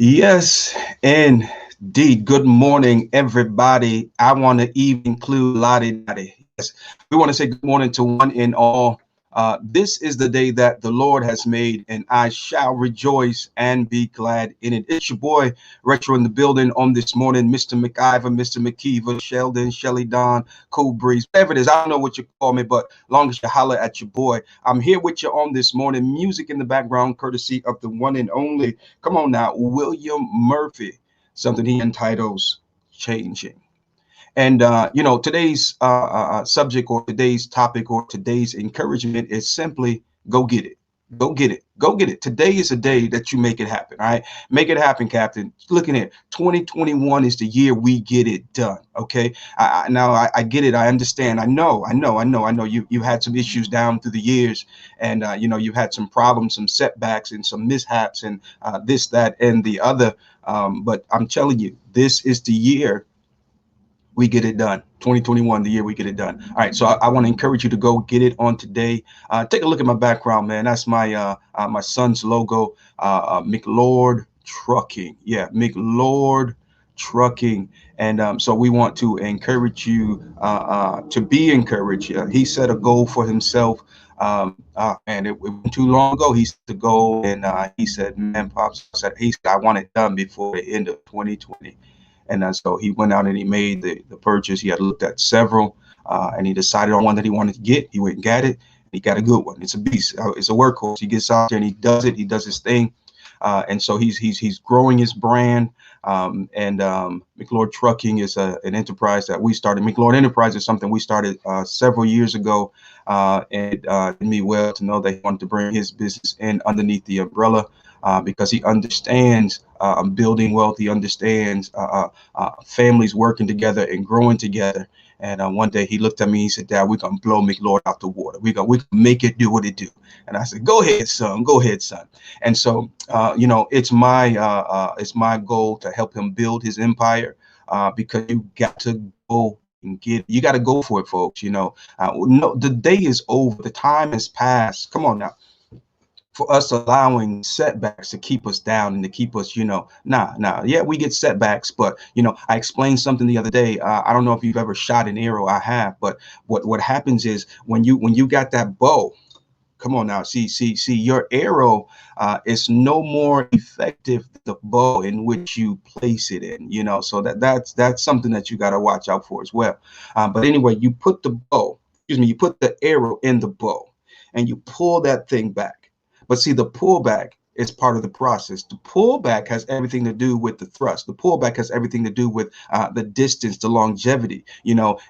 Yes, indeed. Good morning, everybody. I want to even include Lottie Dottie. Yes, we want to say good morning to one and all. This is the day that the Lord has made, and I shall rejoice and be glad in it. It's your boy Retro in the building on this morning, Mr. McIver, Mr. McKeever, Sheldon, Shelly Don, Cool Breeze, whatever it is. I don't know what you call me, but long as you holler at your boy, I'm here with you on this morning. Music in the background, courtesy of the one and only. Come on now, William Murphy, something he entitles Changing. And, today's subject or today's topic or today's encouragement is simply go get it. Go get it. Go get it. Today is a day that you make it happen. All right. Make it happen, Captain. Looking at 2021 is the year we get it done. Okay. Now I get it. I understand. I know. You had some issues down through the years, and you had some problems, some setbacks, and some mishaps, and this, that, and the other. But I'm telling you, this is the year we get it done. 2021, the year we get it done. All right, so I want to encourage you to go get it on today. Take a look at my background, man. That's my son's logo, McLord Trucking. Yeah, McLord Trucking. And so we want to encourage you to be encouraged. He set a goal for himself. And it wasn't too long ago. He set the goal, and he said, "Man, pops," he said, "I want it done before the end of 2020." And so he went out and he made the purchase. He had looked at several, and he decided on one that he wanted to get. He went and got it. He got a good one. It's a beast. It's a workhorse. He gets out there and he does it. He does his thing. And so he's growing his brand. And McLord Trucking is an enterprise that we started. McLord Enterprise is something we started several years ago. And it did me well to know that he wanted to bring his business in underneath the umbrella. Because he understands building wealth. He understands families working together and growing together. And one day he looked at me. He said, "Dad, we're gonna blow McLord out the water. We gonna make it do what it do." And I said, "Go ahead, son. Go ahead, son." And so it's my goal to help him build his empire, because you got to go and get. You got to go for it, folks. No, the day is over. The time has passed. Come on now, for us allowing setbacks to keep us down and to keep us, yeah, we get setbacks, but I explained something the other day. I don't know if you've ever shot an arrow. I have, but what happens is when you got that bow. Come on now, see, your arrow is no more effective than the bow in which you place it in. So that's something that you got to watch out for as well. But anyway, you put the arrow in the bow, and you pull that thing back. But see, the pullback is part of the process. The pullback has everything to do with the thrust. The pullback has everything to do with the distance, the longevity.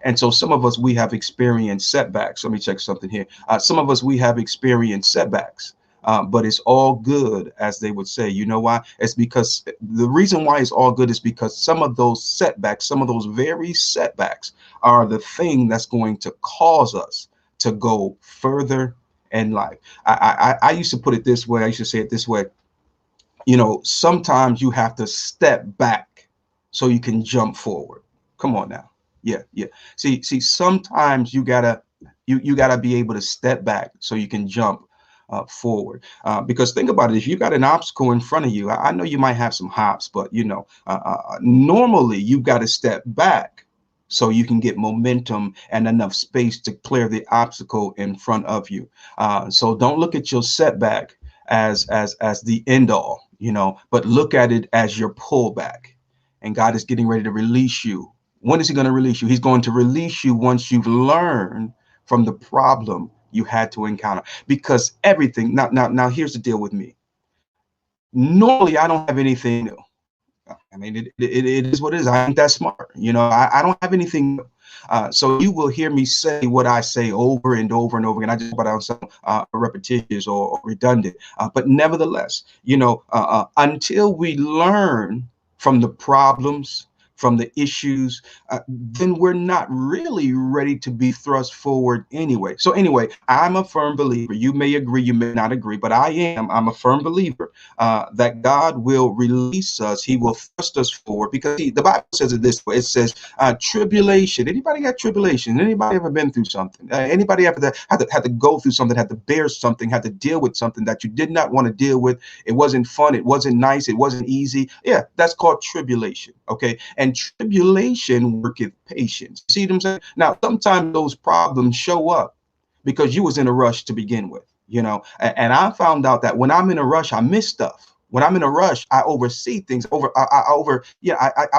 And so some of us, we have experienced setbacks. Let me check something here. Some of us, we have experienced setbacks. But it's all good, as they would say. You know why? It's because the reason why it's all good is because some of those setbacks, some of those very setbacks, are the thing that's going to cause us to go further in life. I used to put it this way. I used to say it this way. Sometimes you have to step back so you can jump forward. Come on now. Yeah, yeah. See, sometimes you gotta be able to step back so you can jump forward. Because think about it, if you got an obstacle in front of you, I know you might have some hops, but normally you've got to step back so you can get momentum and enough space to clear the obstacle in front of you. So don't look at your setback as the end all, but look at it as your pullback. And God is getting ready to release you. When is he going to release you? He's going to release you once you've learned from the problem you had to encounter. Because everything now here's the deal with me. Normally I don't have anything new. I mean, it is what it is. I ain't that smart. I don't have anything new. So you will hear me say what I say over and over and over again. I just hope I don't sound repetitious or redundant. But nevertheless, until we learn from the problems, from the issues, then we're not really ready to be thrust forward anyway. So anyway, I'm a firm believer. You may agree, you may not agree, but I'm a firm believer that God will release us. He will thrust us forward because the Bible says it this way. It says tribulation. Anybody got tribulation? Anybody ever been through something? Anybody ever had to go through something, had to bear something, had to deal with something that you did not want to deal with? It wasn't fun. It wasn't nice. It wasn't easy. Yeah, that's called tribulation. Okay. And tribulation worketh patience. See what I'm saying? Now, sometimes those problems show up because you was in a rush to begin with, and I found out that when I'm in a rush, I miss stuff. When I'm in a rush, I oversee things. I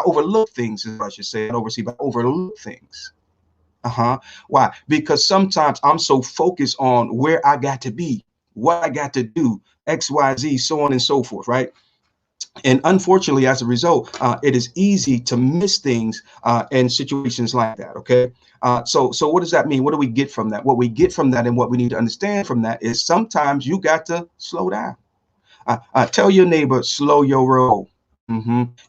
overlook things, as I should say. Not oversee, but overlook things. Why? Because sometimes I'm so focused on where I got to be, what I got to do, X, Y, Z, so on and so forth, right? And unfortunately, as a result, it is easy to miss things in situations like that. Okay. So what does that mean? What do we get from that? What we get from that and what we need to understand from that is sometimes you got to slow down. Tell your neighbor, slow your roll.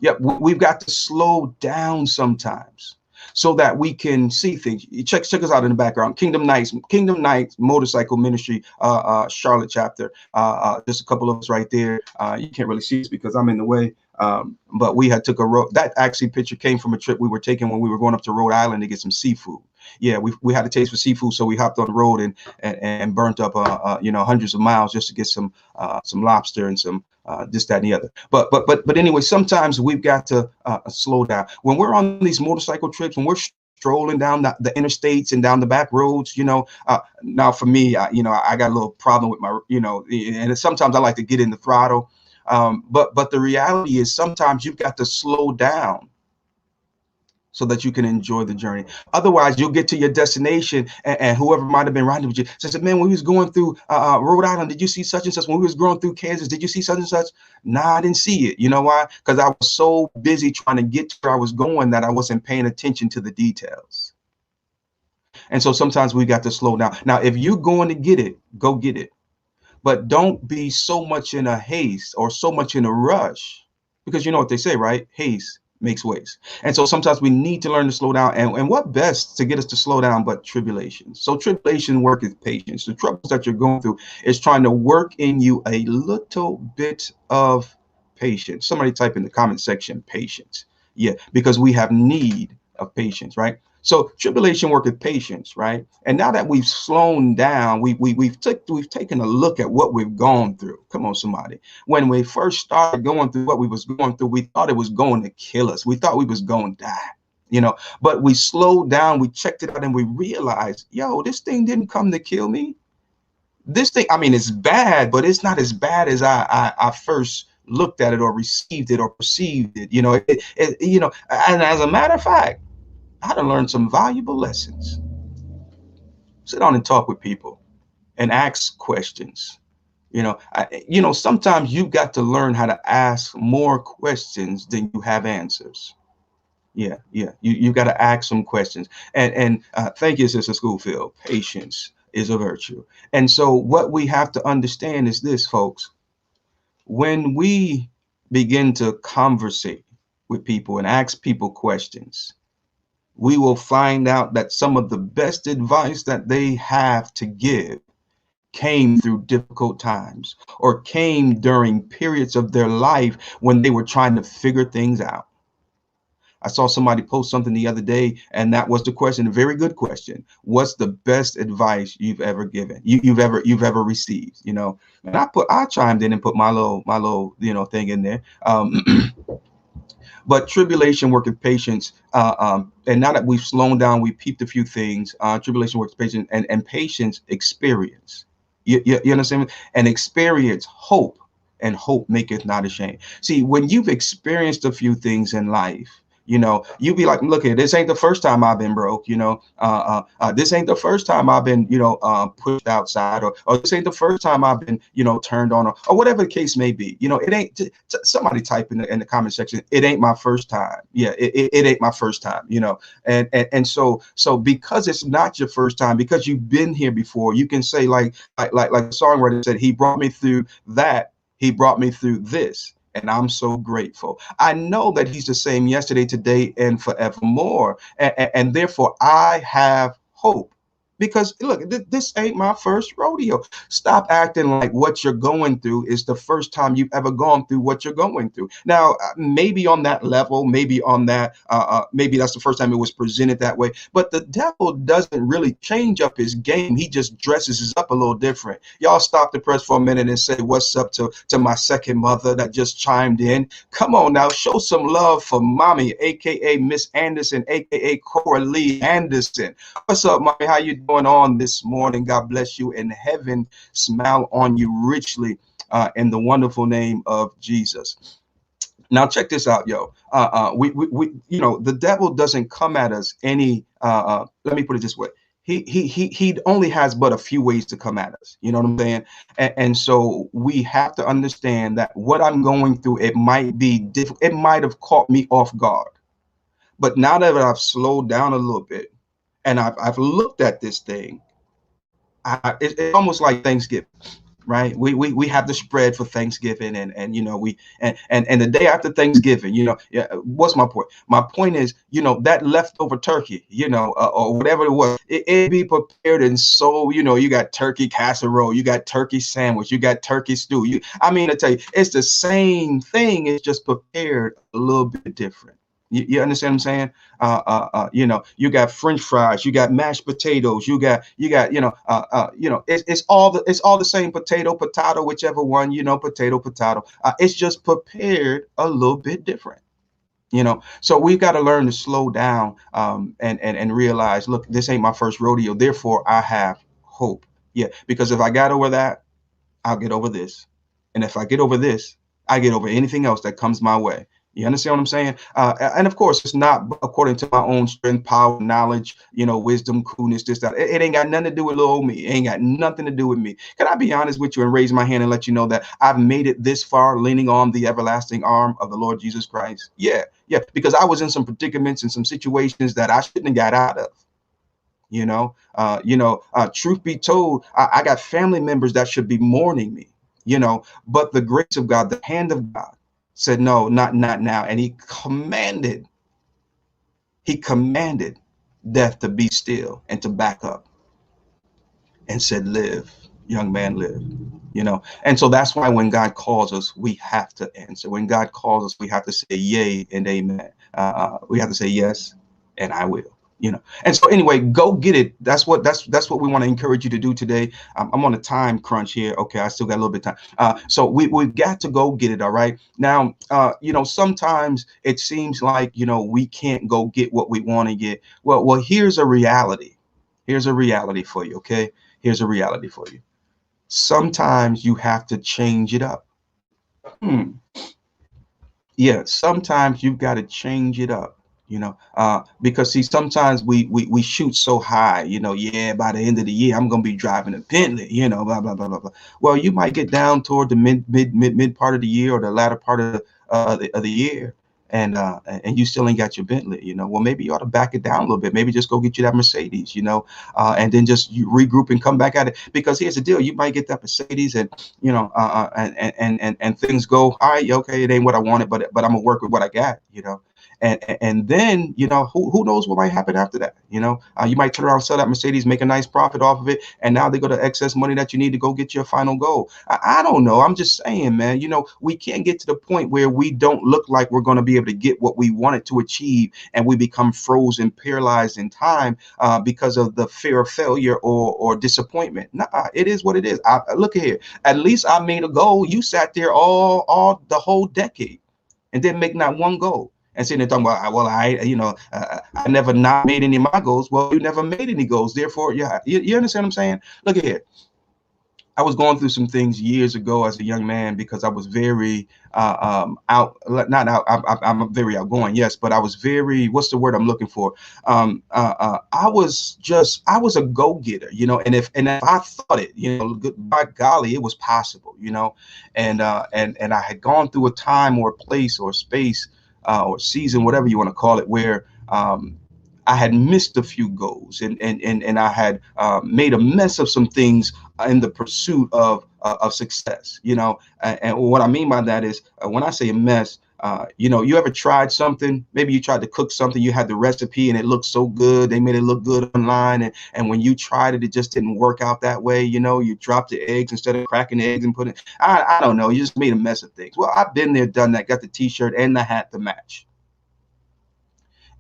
Yeah, we've got to slow down sometimes so that we can see things. Check us out in the background. Kingdom Knights Motorcycle Ministry, Charlotte chapter. Just a couple of us right there. You can't really see us because I'm in the way. But we had took a road. That actually picture came from a trip we were taking when we were going up to Rhode Island to get some seafood. Yeah, we had a taste for seafood, so we hopped on the road and burnt up hundreds of miles just to get some lobster and some this, that, and the other. But anyway, sometimes we've got to slow down when we're on these motorcycle trips, when we're strolling down the interstates and down the back roads. Now for me, I got a little problem with my, and sometimes I like to get in the throttle. But the reality is sometimes you've got to slow down so that you can enjoy the journey. Otherwise, you'll get to your destination and whoever might have been riding with you says, man, when we was going through Rhode Island, did you see such and such? When we was going through Kansas, did you see such and such? Nah, I didn't see it. You know why? Because I was so busy trying to get to where I was going that I wasn't paying attention to the details. And so sometimes we got to slow down. Now, if you're going to get it, go get it. But don't be so much in a haste or so much in a rush, because you know what they say, right? Haste makes waste. And so sometimes we need to learn to slow down. And what best to get us to slow down but tribulation. So tribulation work is patience. The troubles that you're going through is trying to work in you a little bit of patience. Somebody type in the comment section, patience. Yeah, because we have need of patience, right? So tribulation worketh patience, right? And now that we've slowed down, we've taken a look at what we've gone through. Come on, somebody. When we first started going through what we was going through, we thought it was going to kill us. We thought we was going to die, but we slowed down, we checked it out, and we realized, this thing didn't come to kill me. This thing, I mean, it's bad, but it's not as bad as I first looked at it or received it or perceived it, and as a matter of fact, I done learned some valuable lessons. Sit down and talk with people and ask questions. Sometimes you've got to learn how to ask more questions than you have answers. Yeah. You got to ask some questions. And thank you, Sister Schoolfield. Patience is a virtue. And so what we have to understand is this, folks. When we begin to conversate with people and ask people questions, we will find out that some of the best advice that they have to give came through difficult times or came during periods of their life when they were trying to figure things out. I saw somebody post something the other day, and that was the question, a very good question. What's the best advice you've ever given? You've ever received, and I chimed in and put my little thing in there. But tribulation worketh patience. And now that we've slowed down, we peeped a few things. Tribulation worketh patience, and patience experience. You understand? And experience hope, and hope maketh not ashamed. See, when you've experienced a few things in life, you be like, look here, this ain't the first time I've been broke, this ain't the first time I've been, pushed outside, or this ain't the first time I've been, turned on, or whatever the case may be. It ain't, somebody type in the comment section, it ain't my first time. Yeah, it ain't my first time, and so because it's not your first time, because you've been here before, you can say like the songwriter said, he brought me through that, he brought me through this. And I'm so grateful. I know that he's the same yesterday, today, and forevermore. And therefore, I have hope. Because look, this ain't my first rodeo. Stop acting like what you're going through is the first time you've ever gone through what you're going through. Now, maybe on that level, maybe on that, maybe that's the first time it was presented that way. But the devil doesn't really change up his game. He just dresses it up a little different. Y'all stop the press for a minute and say what's up to my second mother that just chimed in. Come on now, show some love for mommy, aka Miss Anderson, aka Coralie Anderson. What's up, mommy? How you doing on this morning? God bless you, and heaven smile on you richly in the wonderful name of Jesus. Now check this out, yo. You know, the devil doesn't come at us any. Let me put it this way. He only has but a few ways to come at us. You know what I'm saying? And so we have to understand that what I'm going through, it might be difficult. It might have caught me off guard. But now that I've slowed down a little bit and I've looked at this thing, it's almost like Thanksgiving, right? We have the spread for Thanksgiving, and you know, and the day after Thanksgiving, you know, yeah, what's my point? My point is, you know, that leftover turkey, you know, or whatever it was, it be prepared. And so, you know, you got turkey casserole, you got turkey sandwich, you got turkey stew. I mean, I tell you, it's the same thing. It's just prepared a little bit different. You understand what I'm saying? You know, you got French fries, you got mashed potatoes, you got, you know, it's all the same potato, whichever one, you know, potato. It's just prepared a little bit different. You know, so we've got to learn to slow down and realize, look, this ain't my first rodeo. Therefore, I have hope. Yeah, because if I got over that, I'll get over this. And if I get over this, I get over anything else that comes my way. You understand what I'm saying? And of course, it's not according to my own strength, power, knowledge, you know, wisdom, coolness, this, that. It ain't got nothing to do with little old me. It ain't got nothing to do with me. Can I be honest with you and raise my hand and let you know that I've made it this far leaning on the everlasting arm of the Lord Jesus Christ? Yeah, because I was in some predicaments and some situations that I shouldn't have got out of. Truth be told, I got family members that should be mourning me, you know, but the grace of God, the hand of God said, no, not now. And he commanded death to be still and to back up and said, live, young man, live, you know. And so that's why when God calls us, we have to answer. When God calls us, we have to say yay and amen. We have to say yes, and I will. You know, and so anyway, go get it. That's what we want to encourage you to do today. I'm on a time crunch here. Okay, I still got a little bit of time. So we've got to go get it. All right. Now, you know, sometimes it seems like, you know, we can't go get what we want to get. Well, here's a reality. Here's a reality for you. Okay. Here's a reality for you. Sometimes you have to change it up. Yeah, sometimes you've got to change it up, you know, because see, sometimes we shoot so high, you know, yeah, by the end of the year, I'm going to be driving a Bentley, you know, blah, blah, blah, blah, blah. Well, you might get down toward the mid part of the year or the latter part of the year. And you still ain't got your Bentley, you know. Well, maybe you ought to back it down a little bit. Maybe just go get you that Mercedes, you know, and then just you regroup and come back at it. Because here's the deal: you might get that Mercedes, and you know, and things go, all right, okay, it ain't what I wanted, but I'm gonna work with what I got, you know. And then, you know, who knows what might happen after that? You know, you might turn around, sell that Mercedes, make a nice profit off of it, and now they go to excess money that you need to go get your final goal. I don't know. I'm just saying, man. You know, we can't get to the point where we don't look like we're going to be able to get what we wanted to achieve, and we become frozen, paralyzed in time because of the fear of failure or disappointment. Nah, it is what it is. Look here. At least I made a goal. You sat there all the whole decade and didn't make not one goal. And sitting there talking about, well, I never not made any of my goals. Well, you never made any goals. Therefore, yeah, you understand what I'm saying? Look at here. I was going through some things years ago as a young man because I was very I'm very outgoing, yes, but I was very, what's the word I'm looking for? I was a go-getter, you know, and if I thought it, you know, by golly, it was possible, you know, and I had gone through a time or a place or space or season, whatever you want to call it, where I had missed a few goals, and I had made a mess of some things in the pursuit of success. And what I mean by that is when I say a mess. You ever tried something? Maybe you tried to cook something, you had the recipe and it looked so good. They made it look good online. And when you tried it, it just didn't work out that way. You dropped the eggs instead of cracking the eggs and putting it. I don't know. You just made a mess of things. Well, I've been there, done that, got the t-shirt and the hat to match.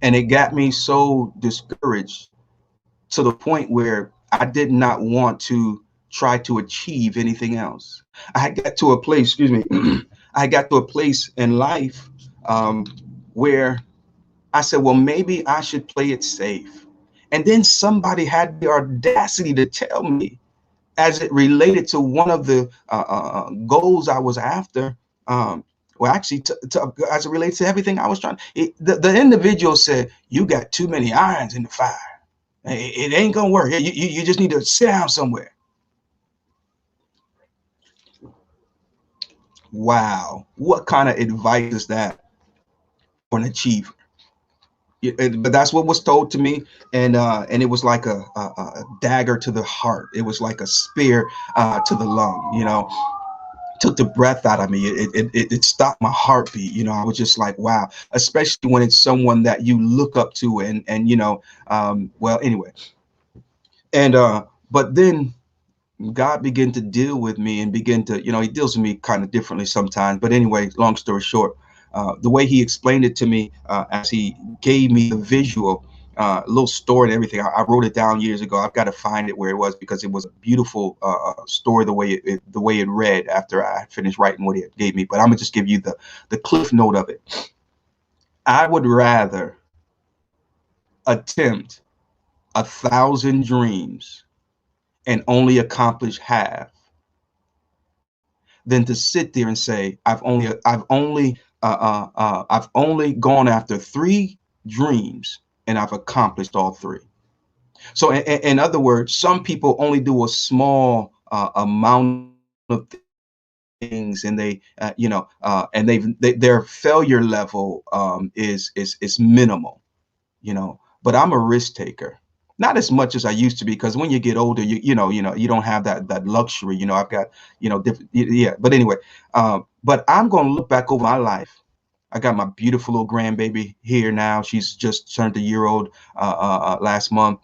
And it got me so discouraged to the point where I did not want to try to achieve anything else. I got to a place, excuse me, I got to a place in life where I said, well, maybe I should play it safe. And then somebody had the audacity to tell me, as it related to one of the goals I was after, well, actually, as it relates to everything I was trying, the individual said, you got too many irons in the fire. It ain't gonna work. You just need to sit down somewhere. Wow, what kind of advice is that for an achiever? But that's what was told to me, and it was like a dagger to the heart. It was like a spear to the lung. Took the breath out of me. It stopped my heartbeat. I was just like, wow, especially when it's someone that you look up to, and well, anyway. And but then God began to deal with me and begin to, he deals with me kind of differently sometimes. But anyway, long story short, the way he explained it to me, as he gave me the visual, little story and everything. I wrote it down years ago. I've got to find it where it was, because it was a beautiful story the way it read after I finished writing what he gave me. But I'm gonna just give you the cliff note of it. I would rather attempt 1,000 dreams and only accomplish half than to sit there and say I've only gone after 3 dreams and I've accomplished all 3. So in other words, some people only do a small amount of things, and their failure level is minimal, but I'm a risk taker. Not as much as I used to be, because when you get older, you don't have that luxury. I've got, different, yeah. But anyway, but I'm going to look back over my life. I got my beautiful little grandbaby here now. She's just turned a year old last month.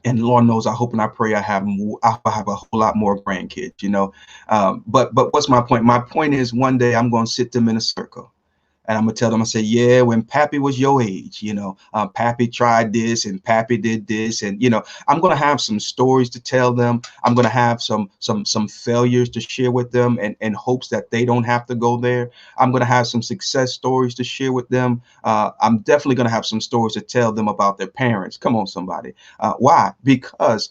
And Lord knows, I hope and I pray I have a whole lot more grandkids, but what's my point? My point is, one day I'm going to sit them in a circle. And I'm gonna tell them, I say, yeah, when Pappy was your age, Pappy tried this and Pappy did this, and I'm gonna have some stories to tell them. I'm gonna have some failures to share with them, and in hopes that they don't have to go there. I'm gonna have some success stories to share with them. I'm definitely gonna have some stories to tell them about their parents. Come on, somebody. Why? Because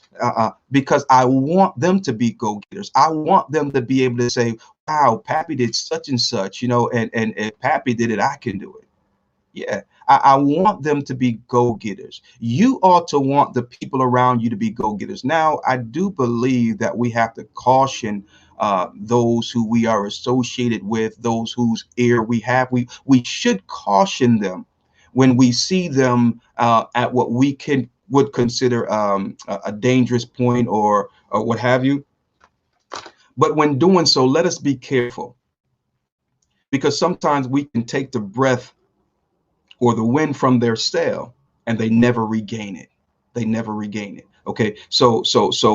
I want them to be go-getters. I want them to be able to say, wow, Pappy did such and such, and if Pappy did it, I can do it. Yeah, I want them to be go-getters. You ought to want the people around you to be go-getters. Now, I do believe that we have to caution those who we are associated with, those whose ear we have. We should caution them when we see them at what we would consider a dangerous point, or what have you. But when doing so, let us be careful, because sometimes we can take the breath or the wind from their sail and they never regain it. They never regain it. Okay, so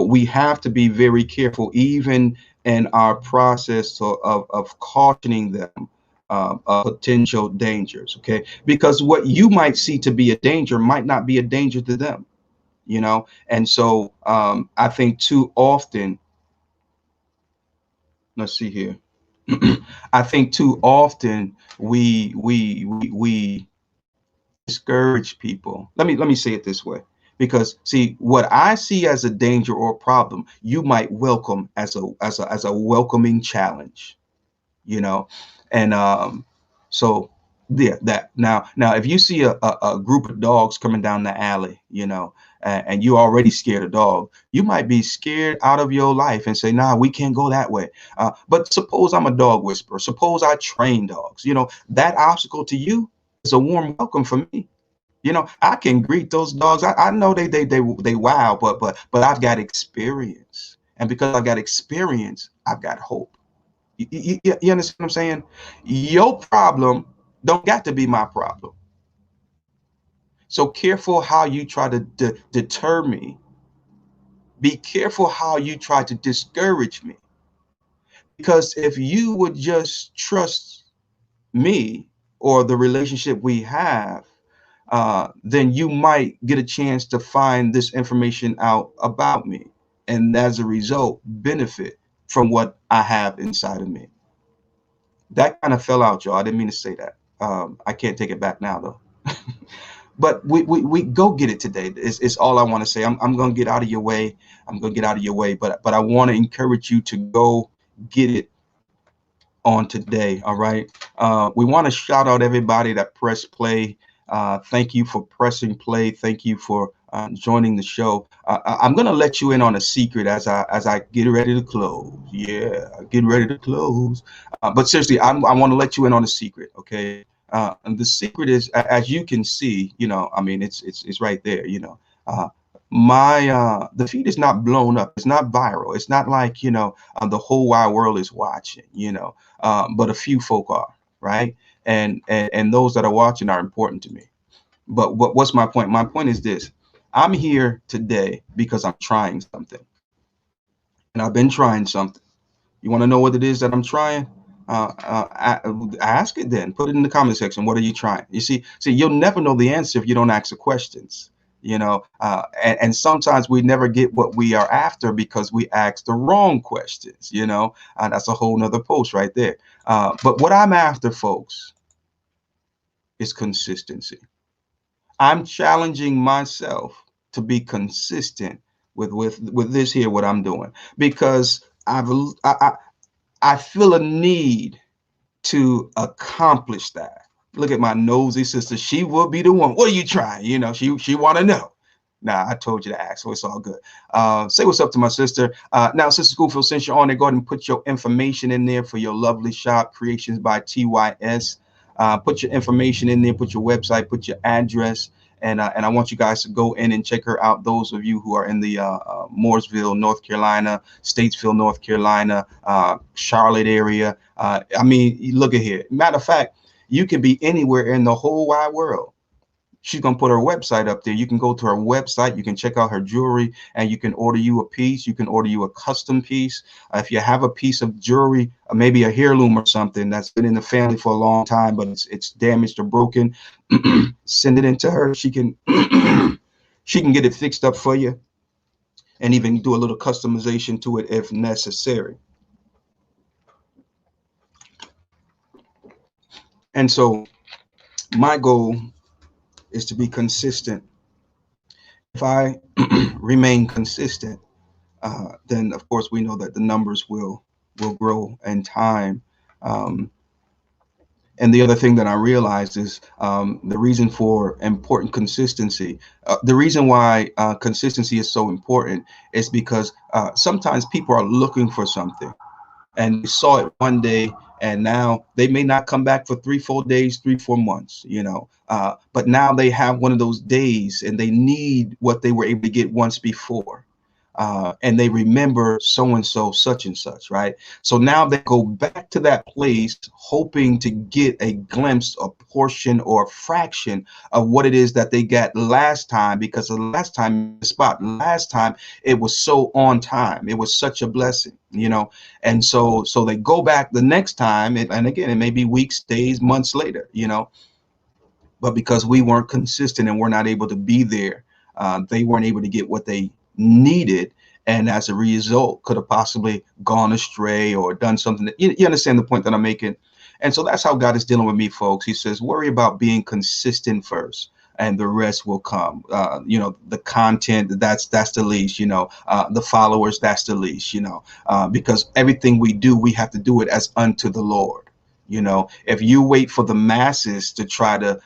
we have to be very careful, even in our process of cautioning them of potential dangers. Okay, because what you might see to be a danger might not be a danger to them. And so I think too often, let's see here. I think too often we discourage people. Let me say it this way, because see, what I see as a danger or problem, you might welcome as a welcoming challenge, and so yeah, that now if you see a group of dogs coming down the alley, and you already scared a dog, you might be scared out of your life and say, nah, we can't go that way. But suppose I'm a dog whisperer. Suppose I train dogs. That obstacle to you is a warm welcome for me. You know, I can greet those dogs. I know they wow, but I've got experience, and because I've got experience, I've got hope. You understand what I'm saying? Your problem don't got to be my problem. So careful how you try to deter me. Be careful how you try to discourage me. Because if you would just trust me or the relationship we have, then you might get a chance to find this information out about me. And as a result, benefit from what I have inside of me. That kind of fell out, y'all. I didn't mean to say that. I can't take it back now, though. But we go get it today. It's all I want to say. I'm going to get out of your way. I'm going to get out of your way. But I want to encourage you to go get it on today. All right. We want to shout out everybody that pressed play. Thank you for pressing play. Thank you for joining the show. I'm gonna let you in on a secret as I get ready to close. Yeah, get ready to close. But seriously, I want to let you in on a secret. Okay. And the secret is, as you can see, you know, I mean, it's right there. You know, my the feed is not blown up. It's not viral. It's not like, you know, the whole wide world is watching. You know, but a few folk are, right? And those that are watching are important to me. But what's my point? My point is this: I'm here today because I'm trying something, and I've been trying something. You want to know what it is that I'm trying? Ask it then. Put it in the comment section. What are you trying? You see, you'll never know the answer if you don't ask the questions. You know, and sometimes we never get what we are after because we ask the wrong questions. You know, that's a whole nother post right there. But what I'm after, folks, is consistency. I'm challenging myself to be consistent with this here, what I'm doing, because I feel a need to accomplish that. Look at my nosy sister. She will be the one. What are you trying? You know, she want to know. Nah, I told you to ask, so it's all good. Say what's up to my sister. Now, Sister Schoolfield, since you're on there, go ahead and put your information in there for your lovely shop, Creations by TYS. Put your information in there, put your website, put your address, and I want you guys to go in and check her out. Those of you who are in the Mooresville, North Carolina, Statesville, North Carolina, Charlotte area. I mean, look at here. Matter of fact, you can be anywhere in the whole wide world. She's going to put her website up there. You can go to her website. You can check out her jewelry, and you can order you a piece. You can order you a custom piece. If you have a piece of jewelry, maybe a heirloom or something that's been in the family for a long time, but it's damaged or broken, send it into her. She can she can get it fixed up for you and even do a little customization to it if necessary. And so my goal is to be consistent. If I remain consistent, then of course we know that the numbers will grow in time. Um, and the other thing that I realized is the reason for important consistency. The reason why consistency is so important is because sometimes people are looking for something and they saw it one day, and now they may not come back for 3 4 days, 3 4 months, you know, but now they have one of those days and they need what they were able to get once before, and they remember so and so, such and such, right? So now they go back to that place hoping to get a glimpse, a portion, or a fraction of what it is that they got last time, because the last time the spot last time it was so on time, it was such a blessing, you know. And so they go back the next time, and again, it may be weeks, days, months later, you know, but because we weren't consistent and we're not able to be there, they weren't able to get what they needed, and as a result could have possibly gone astray or done something that, you understand the point that I'm making. And so that's how God is dealing with me, folks. He says worry about being consistent first, and the rest will come. You know, the content, that's the least, you know, the followers, that's the least, you know, because everything we do, we have to do it as unto the Lord. You know, if you wait for the masses to try to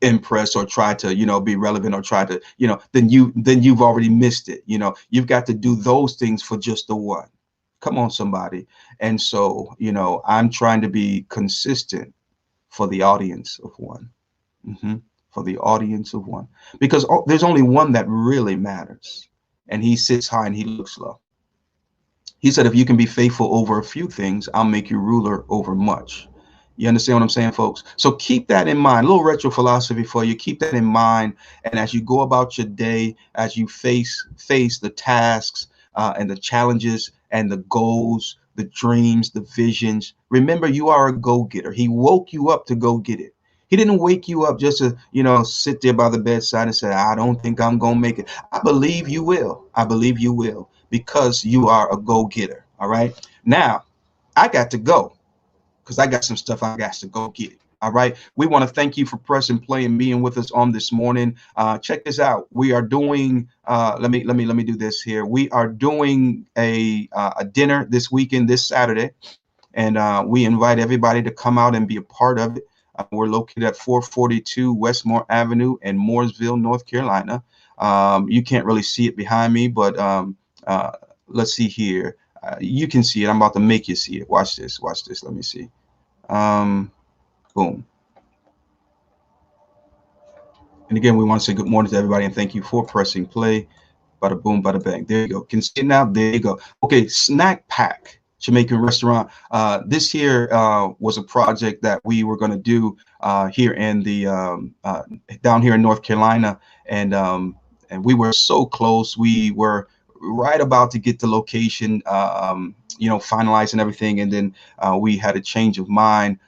impress or try to, you know, be relevant or try to, you know, then you've already missed it. You know, you've got to do those things for just the one. Come on, somebody. And so, you know, I'm trying to be consistent for the audience of one. Mm-hmm. for the audience of one, because there's only one that really matters, and he sits high and he looks low. He said, if you can be faithful over a few things, I'll make you ruler over much. You understand what I'm saying, folks? So keep that in mind. A little retro philosophy for you. Keep that in mind. And as you go about your day, as you face the tasks and the challenges and the goals, the dreams, the visions, remember you are a go-getter. He woke you up to go get it. He didn't wake you up just to, sit there by the bedside and say, I don't think I'm going to make it. I believe you will. I believe you will, because you are a go-getter. All right. Now, I got to go, because I got some stuff I got to go get. All right. We want to thank you for pressing play and being with us on this morning. Check this out. We are doing let me do this here. We are doing a dinner this weekend, this Saturday, and we invite everybody to come out and be a part of it. We're located at 442 Westmore Avenue in Mooresville, North Carolina. You can't really see it behind me, but let's see here. You can see it. I'm about to make you see it. Watch this. Watch this. Let me see. Boom. And again, we want to say good morning to everybody and thank you for pressing play. Bada boom, bada bang. There you go. Can see it now. There you go. Okay, Snack Pack Jamaican restaurant. This here was a project that we were going to do here in the down here in North Carolina, and we were so close. We were right about to get the location, finalized and everything, and then we had a change of mind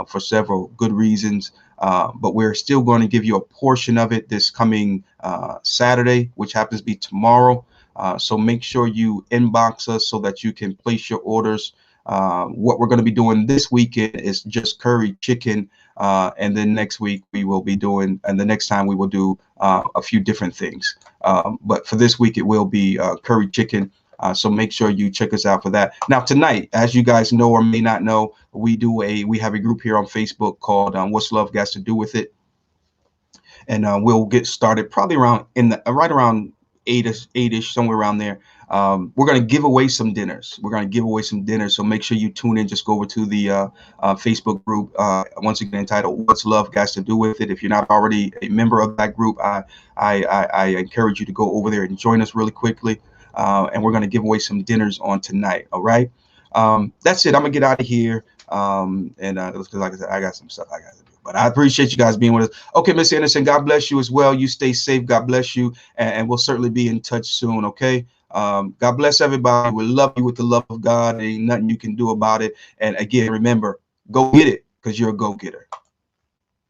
for several good reasons. But we're still going to give you a portion of it this coming Saturday, which happens to be tomorrow. So make sure you inbox us so that you can place your orders. What we're going to be doing this weekend is just curry chicken. And then next week we will be doing, and the next time we will do a few different things. But for this week, it will be curry chicken. So make sure you check us out for that. Now tonight, as you guys know or may not know, we have a group here on Facebook called What's Love Got to Do with It, and we'll get started probably around right around 8ish, somewhere around there. We're going to give away some dinners. So make sure you tune in. Just go over to the Facebook group, once again entitled What's Love Got to Do with It. If you're not already a member of that group, I encourage you to go over there and join us really quickly. And we're going to give away some dinners on tonight. All right. That's it. I'm going to get out of here. Because like I said, I got some stuff I got to do. But I appreciate you guys being with us. Okay, Miss Anderson, God bless you as well. You stay safe. God bless you. And we'll certainly be in touch soon. Okay. God bless everybody. We love you with the love of God. Ain't nothing you can do about it. And again, remember, go get it, because you're a go-getter.